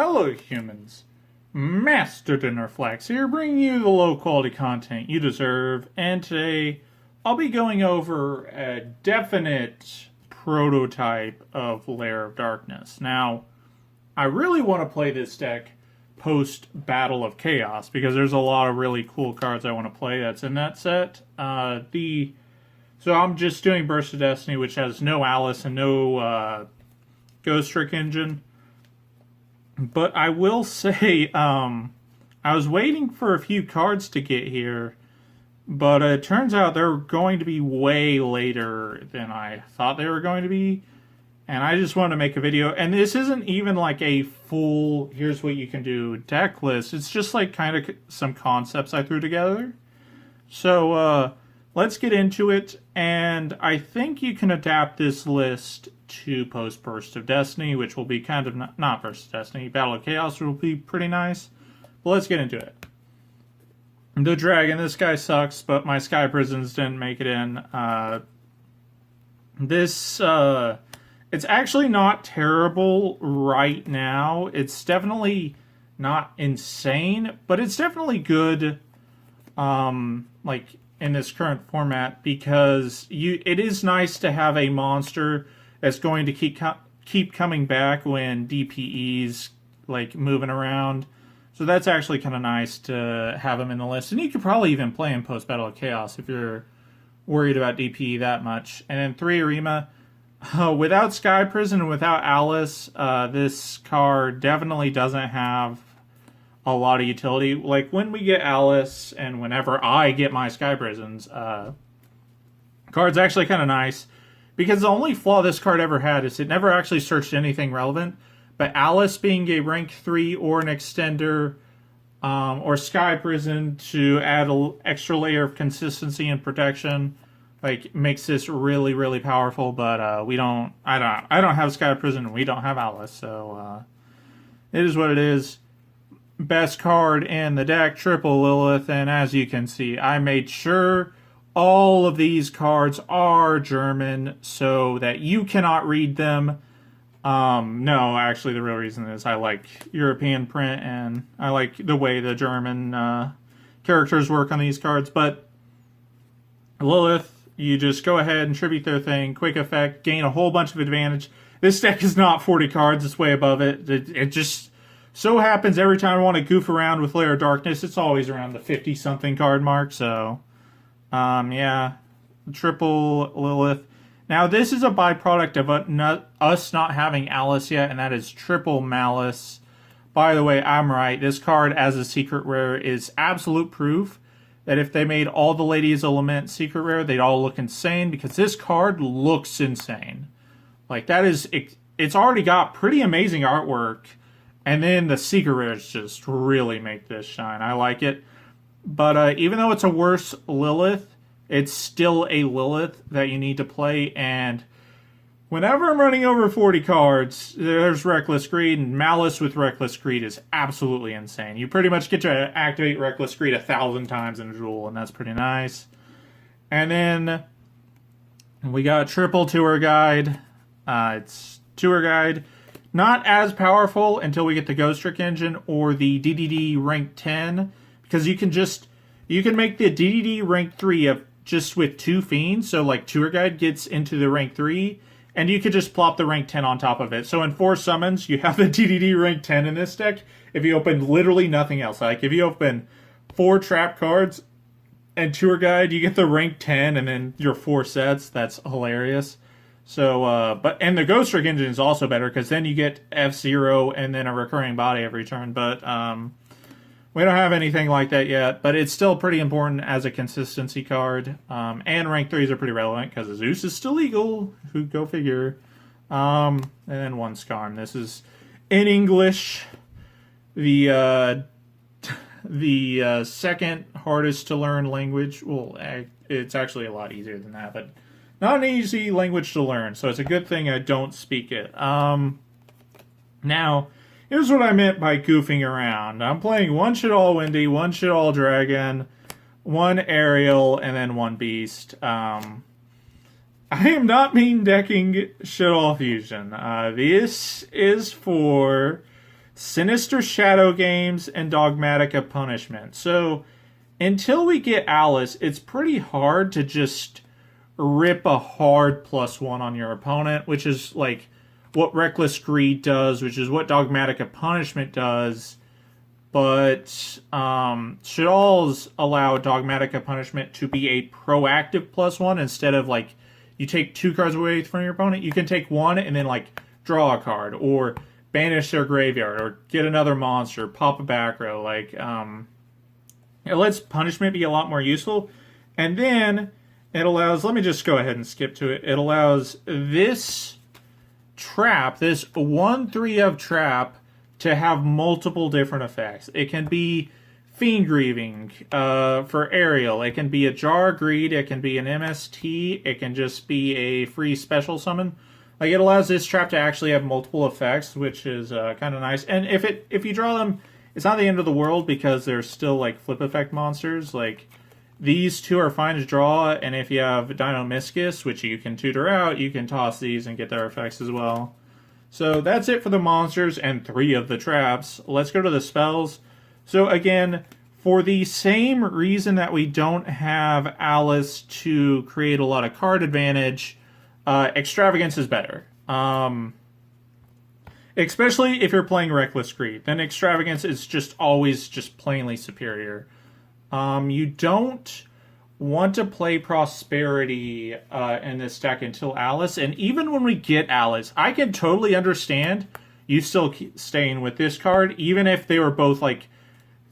Hello humans, Master Dinner Flax here, bringing you the low quality content you deserve, and today I'll be going over a definite prototype of Lair of Darkness. Now, I really want to play this deck post Battle of Chaos because there's a lot of really cool cards I want to play that's in that set. So I'm just doing Burst of Destiny, which has no Alice and no Ghost Trick Engine. But I will say, I was waiting for a few cards to get here, but it turns out they're going to be way later than I thought they were going to be. And I just wanted to make a video. And this isn't even like a full, here's what you can do deck list. It's just like kind of some concepts I threw together. So let's get into it. And I think you can adapt this list to post Burst of Destiny, which will be kind of not Burst of Destiny. Battle of Chaos will be pretty nice. But let's get into it. The Dragon, this guy sucks, but my Sky Prisons didn't make it in. It's actually not terrible right now. It's definitely not insane, but it's definitely good, like in this current format, because it is nice to have a monster that's going to keep coming back when DPE's like moving around. So that's actually kind of nice to have him in the list. And you could probably even play him post Battle of Chaos if you're worried about DPE that much. And then 3 Arima. Without Sky Prison and without Alice, this card definitely doesn't have a lot of utility. Like when we get Alice and whenever I get my Sky Prisons, card's actually kind of nice. Because the only flaw this card ever had is it never actually searched anything relevant. But Alice being a rank 3 or an extender, or Sky Prison to add an extra layer of consistency and protection, like makes this really, really powerful. But I don't have Sky Prison and we don't have Alice, so it is what it is. Best card in the deck, Triple Lilith, and as you can see, I made sure all of these cards are German so that you cannot read them. No, actually the real reason is I like European print and I like the way the German characters work on these cards. But Lilith, you just go ahead and tribute their thing, quick effect, gain a whole bunch of advantage. This deck is not 40 cards, it's way above it. It just so happens every time I want to goof around with Lair of Darkness, it's always around the 50-something card mark, so yeah, Triple Lilith. Now, this is a byproduct of us not having Alice yet, and that is Triple Malice. By the way, I'm right. This card, as a secret rare, is absolute proof that if they made all the Ladies Element secret rare, they'd all look insane, because this card looks insane. Like, that is, it's already got pretty amazing artwork, and then the secret rares just really make this shine. I like it. But even though it's a worse Lilith, it's still a Lilith that you need to play. And whenever I'm running over 40 cards, there's Reckless Greed. And Malice with Reckless Greed is absolutely insane. You pretty much get to activate Reckless Greed 1,000 times in a duel, and that's pretty nice. And then we got Triple Tour Guide. It's Tour Guide. Not as powerful until we get the Ghost Trick Engine or the DDD rank 10. Because you can make the DDD rank 3 of just with 2 Fiends. So like Tour Guide gets into the rank 3. And you could just plop the rank 10 on top of it. So in 4 summons, you have the DDD rank 10 in this deck. If you open literally nothing else. Like if you open 4 trap cards and Tour Guide, you get the rank 10 and then your 4 sets. That's hilarious. So, and the Ghost Trick Engine is also better because then you get F-Zero and then a recurring body every turn. But, we don't have anything like that yet, but it's still pretty important as a consistency card. And rank 3s are pretty relevant because Zeus is still legal. Who go figure. And then 1 Skarm. This is in English the second hardest to learn language. Well, it's actually a lot easier than that, but not an easy language to learn. So it's a good thing I don't speak it. Now, here's what I meant by goofing around. I'm playing 1 Shit All Windy, 1 Shit All Dragon, 1 Aerial, and then 1 Beast. I am not mean decking Shit All Fusion. This is for Sinister Shadow Games, and Dogmatica Punishment. So until we get Alice, it's pretty hard to just rip a hard +1 on your opponent, which is like what Reckless Greed does, which is what Dogmatica Punishment does. But Shadal's allow Dogmatica Punishment to be a proactive +1 instead of like you take 2 cards away from your opponent. You can take 1 and then like draw a card or banish their graveyard or get another monster, pop a back row. Like it lets punishment be a lot more useful. And then it allows, let me just go ahead and skip to it. It allows this trap, this 1/3 of trap, to have multiple different effects. It can be Fiend Grieving for Ariel. It can be a Jar Greed. It can be an MST. It can just be a free special summon. Like, it allows this trap to actually have multiple effects, which is kind of nice. And if you draw them, it's not the end of the world because they're still like flip effect monsters. Like, these 2 are fine to draw, and if you have Dino-Miscus, which you can tutor out, you can toss these and get their effects as well. So that's it for the monsters and 3 of the traps. Let's go to the spells. So again, for the same reason that we don't have Alice to create a lot of card advantage, Extravagance is better. Especially if you're playing Reckless Greed, then Extravagance is just always just plainly superior. You don't want to play Prosperity in this deck until Alice, and even when we get Alice, I can totally understand you still staying with this card, even if they were both like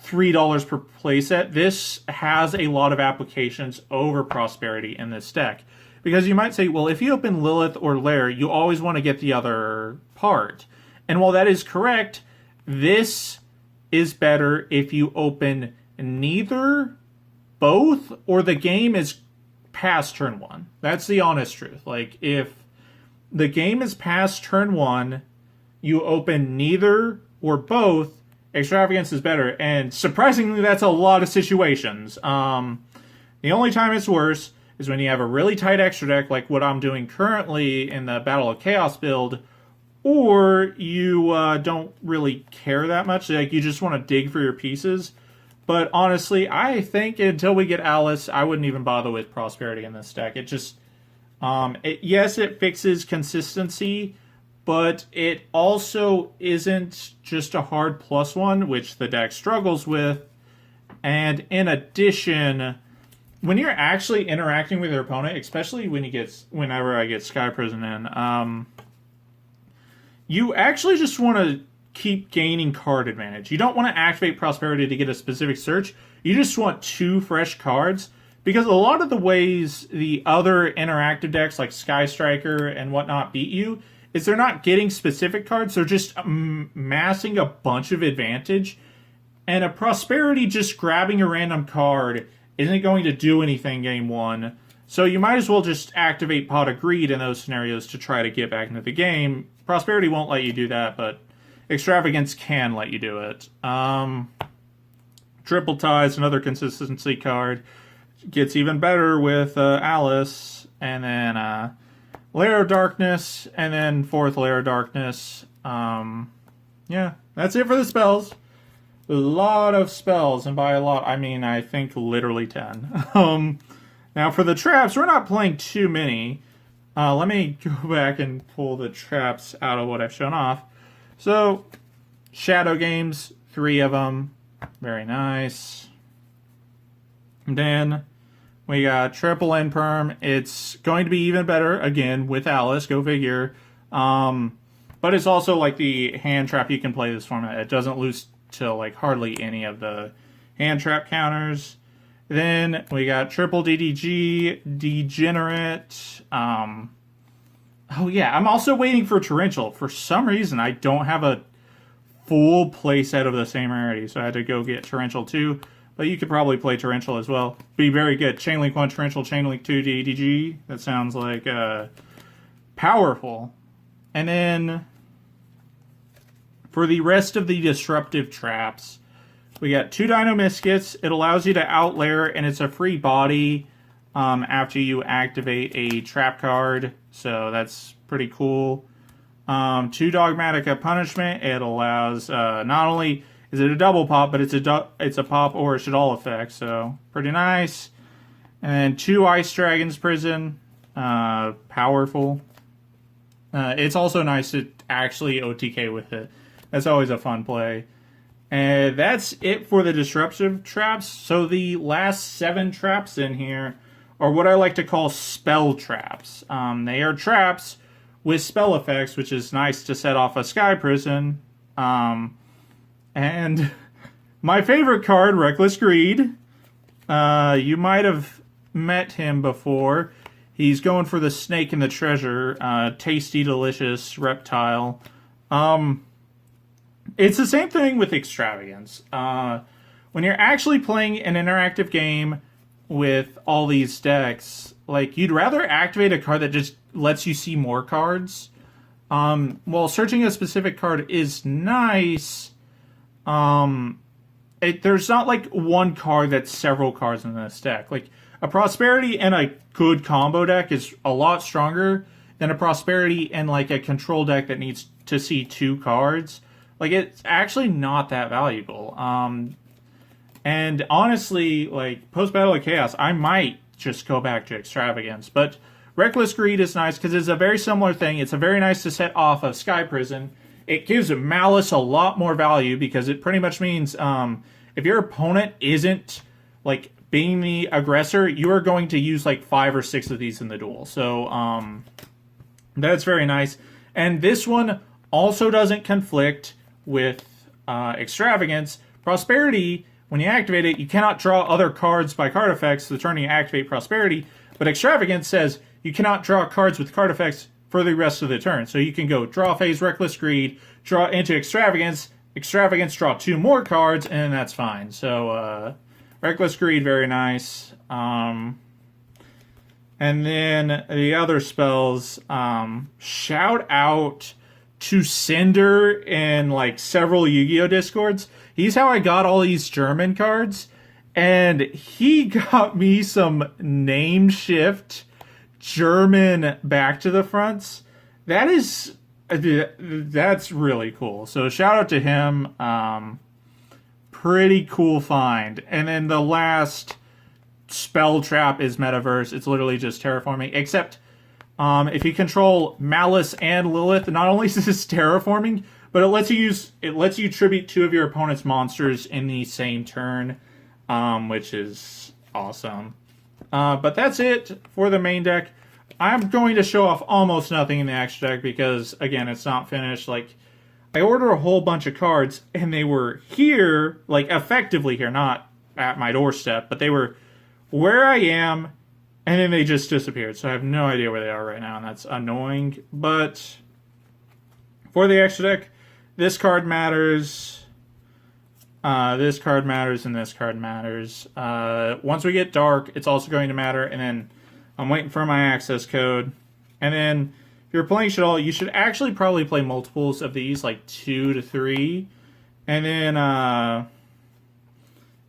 $3 per playset. This has a lot of applications over Prosperity in this deck. Because you might say, well, if you open Lilith or Lair, you always want to get the other part. And while that is correct, this is better if you open neither, both, or the game is past turn 1. That's the honest truth. Like, if the game is past turn 1, you open neither or both, Extravagance is better. And surprisingly, that's a lot of situations. The only time it's worse is when you have a really tight extra deck, like what I'm doing currently in the Battle of Chaos build, or you don't really care that much. Like, you just want to dig for your pieces. But honestly, I think until we get Alice, I wouldn't even bother with Prosperity in this deck. It just, yes, it fixes consistency, but it also isn't just a hard +1, which the deck struggles with. And in addition, when you're actually interacting with your opponent, especially whenever I get Sky Prison in, you actually just want to keep gaining card advantage. You don't want to activate Prosperity to get a specific search. You just want 2 fresh cards, because a lot of the ways the other interactive decks like Sky Striker and whatnot beat you is they're not getting specific cards, they're just massing a bunch of advantage. And a Prosperity just grabbing a random card isn't going to do anything game 1. So you might as well just activate Pot of Greed in those scenarios to try to get back into the game. Prosperity won't let you do that, but Extravagance can let you do it. Triple Ties, another consistency card. Gets even better with Alice. And then Lair of Darkness. And then 4th Lair of Darkness. Yeah, that's it for the spells. A lot of spells. And by a lot, I mean, I think literally 10. Now for the traps, we're not playing too many. Let me go back and pull the traps out of what I've shown off. So, Shadow Games, 3 of them. Very nice. And then we got Triple Imperm. It's going to be even better, again, with Alice. Go figure. But it's also like the hand trap you can play this format. It doesn't lose to like hardly any of the hand trap counters. Then we got Triple DDG, Degenerate. Oh yeah, I'm also waiting for Torrential. For some reason, I don't have a full playset of the same rarity, so I had to go get Torrential 2. But you could probably play Torrential as well. Be very good. Chainlink 1 Torrential, Chainlink 2 DDG. That sounds like powerful. And then for the rest of the disruptive traps, we got 2 Dino-Miscus. It allows you to outlayer, and it's a free body after you activate a trap card. So that's pretty cool. 2 Dogmatic Punishment. It allows, not only is it a double pop, but it's a pop or a Shaddoll effect, so pretty nice. And then 2 Ice Dragon's Prison. Powerful. It's also nice to actually OTK with it. That's always a fun play. And that's it for the disruptive traps. So the last 7 traps in here are what I like to call spell traps. They are traps with spell effects, which is nice to set off a Sky Prison. And my favorite card, Reckless Greed. You might have met him before. He's going for the snake and the treasure. Tasty, delicious reptile. It's the same thing with Extravagance. When you're actually playing an interactive game with all these decks, like, you'd rather activate a card that just lets you see more cards. While searching a specific card is nice, there's not, like, one card that's several cards in this deck. Like, a Prosperity and a good combo deck is a lot stronger than a Prosperity and, like, a control deck that needs to see 2 cards. Like, it's actually not that valuable. And honestly, like, post-Battle of Chaos, I might just go back to Extravagance. But Reckless Greed is nice because it's a very similar thing. It's a very nice to set off of Sky Prison. It gives Malice a lot more value because it pretty much means if your opponent isn't, like, being the aggressor, you are going to use, like, 5 or 6 of these in the duel. So that's very nice. And this one also doesn't conflict with Extravagance. Prosperity, when you activate it, you cannot draw other cards by card effects the turn you activate Prosperity, but Extravagance says you cannot draw cards with card effects for the rest of the turn. So you can go draw phase, Reckless Greed, draw into Extravagance, draw 2 more cards, and that's fine. So Reckless Greed, very nice. And then the other spells, shout out to Cinder in, like, several Yu-Gi-Oh! Discords. He's how I got all these German cards. And he got me some name shift German back to the fronts. That's really cool. So shout out to him. Pretty cool find. And then the last spell trap is Metaverse. It's literally just terraforming, except if you control Malice and Lilith, not only is this terraforming, but it lets you tribute 2 of your opponent's monsters in the same turn, which is awesome. But that's it for the main deck. I'm going to show off almost nothing in the extra deck because, again, it's not finished. Like, I ordered a whole bunch of cards, and they were here, like, effectively here, not at my doorstep, but they were where I am, and then they just disappeared. So I have no idea where they are right now, and that's annoying. But for the extra deck, this card matters, this card matters, and this card matters. Once we get Dark, it's also going to matter, and then I'm waiting for my access code. And then if you're playing Shaddoll, you should actually probably play multiples of these, like 2 to 3. And then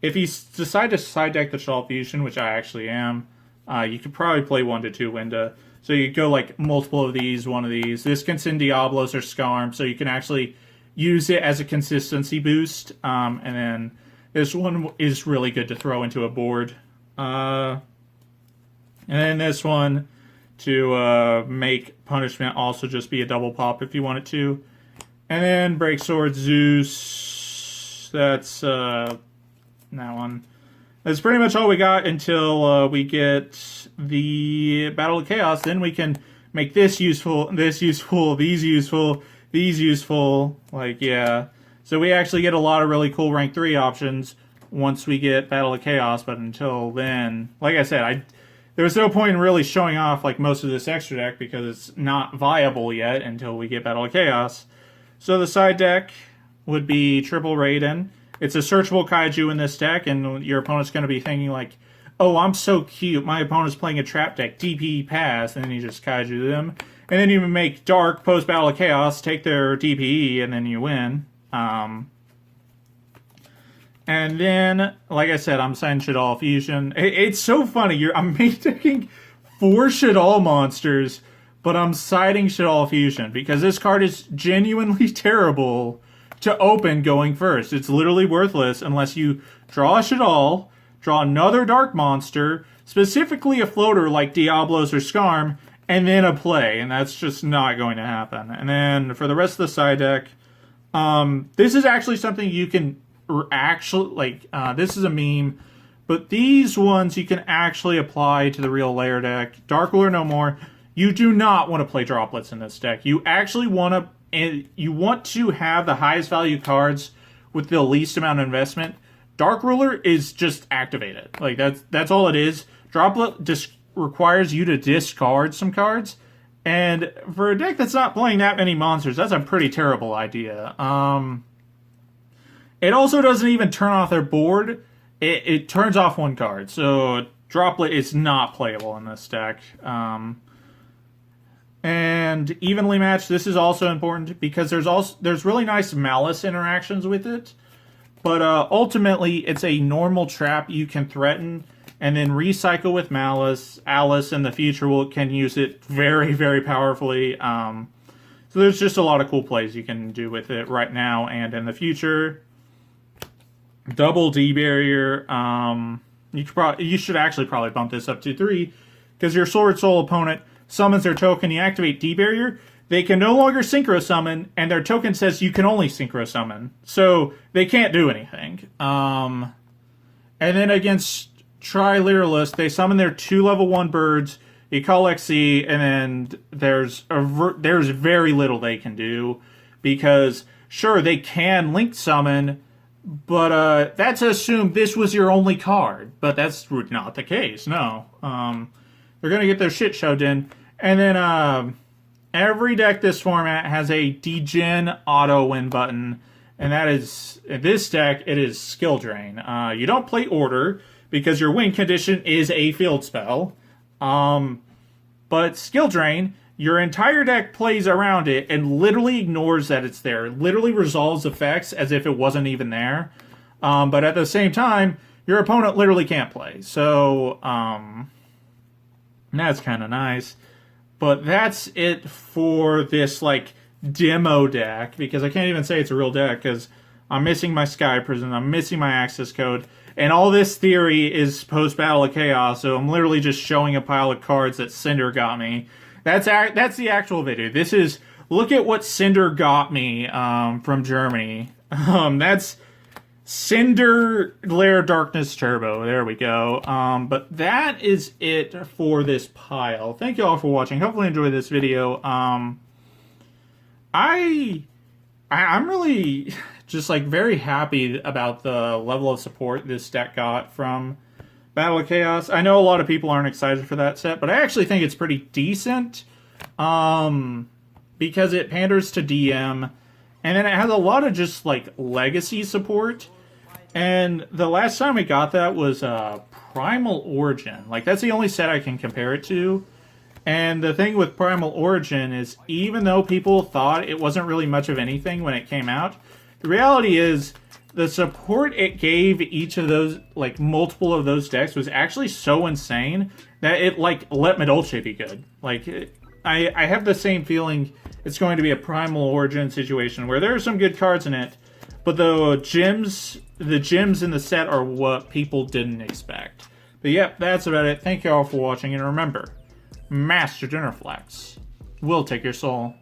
if you decide to side deck the Shaddoll Fusion, which I actually am, you could probably play 1 to 2 Winda. So you go, like, multiple of these, 1 of these. This can send Diablos or Skarm, so you can actually use it as a consistency boost. And then this one is really good to throw into a board. And then this one to make Punishment also just be a double pop if you want it to. And then Break Sword Zeus. That's that one. That's pretty much all we got until we get the Battle of Chaos. Then we can make this useful, these useful, these useful. Like, yeah. So we actually get a lot of really cool rank 3 options once we get Battle of Chaos. But until then, like I said, there was no point in really showing off, like, most of this extra deck because it's not viable yet until we get Battle of Chaos. So the side deck would be Triple Raiden. It's a searchable kaiju in this deck, and your opponent's going to be thinking, like, oh, I'm so cute, my opponent's playing a trap deck, DP pass, and then you just kaiju them. And then you make Dark post-Battle of Chaos, take their DPE, and then you win. And then, like I said, I'm saying Shaddoll Fusion. It's so funny, I'm taking 4 Shaddoll monsters, but I'm citing Shaddoll Fusion because this card is genuinely terrible to open going first. It's literally worthless unless you draw a Shaddoll, draw another Dark Monster, specifically a floater like Diablos or Skarm, and then a play, and that's just not going to happen. And then for the rest of the side deck, this is actually something you can actually, this is a meme, but these ones you can actually apply to the real Lair deck. Dark Ruler no more. You do not want to play droplets in this deck. You actually want to have the highest value cards with the least amount of investment. Dark Ruler is just activated. Like that's all it is. Droplet just requires you to discard some cards. And for a deck that's not playing that many monsters, that's a pretty terrible idea. It also doesn't even turn off their board. It turns off one card. So Droplet is not playable in this deck. And evenly matched, this is also important because there's really nice Malice interactions with it. But ultimately, it's a normal trap you can threaten and then recycle with Malice. Alice in the future can use it very, very powerfully. So there's just a lot of cool plays you can do with it right now and in the future. Double D barrier. You should actually probably bump this up to 3 because your Sword Soul opponent summons their token. You activate D barrier. They can no longer synchro summon, and their token says you can only synchro summon, so they can't do anything. And then against Tri-Literalist, they summon their 2 level 1 birds. You call XC, and then there's very little they can do because sure they can link summon, but that's to assume this was your only card. But that's not the case. No, they're gonna get their shit shoved in, and then every deck this format has a degen auto win button, and that is, in this deck, it is Skill Drain. You don't play Order, because your win condition is a field spell. But Skill Drain, your entire deck plays around it and literally ignores that it's there. Literally resolves effects as if it wasn't even there. But at the same time, your opponent literally can't play. So, that's kind of nice. But that's it for this, demo deck, because I can't even say it's a real deck, because I'm missing my Sky Prison, I'm missing my access code, and all this theory is post-Battle of Chaos, so I'm literally just showing a pile of cards that Cinder got me. That's the actual video. This is, look at what Cinder got me from Germany. That's Cinder Lair Darkness Turbo. There we go. But that is it for this pile. Thank you all for watching. Hopefully you enjoyed this video. I'm really just very happy about the level of support this deck got from Battle of Chaos. I know a lot of people aren't excited for that set, but I actually think it's pretty decent because it panders to DM, and then it has a lot of just legacy support. And the last time we got that was Primal Origin. That's the only set I can compare it to. And the thing with Primal Origin is, even though people thought it wasn't really much of anything when it came out, the reality is the support it gave each of those, multiple of those decks was actually so insane that it, let Medolce be good. I have the same feeling it's going to be a Primal Origin situation where there are some good cards in it, but the gems in the set are what people didn't expect. But yep, that's about it. Thank you all for watching, and remember, Master Dinnerflex will take your soul.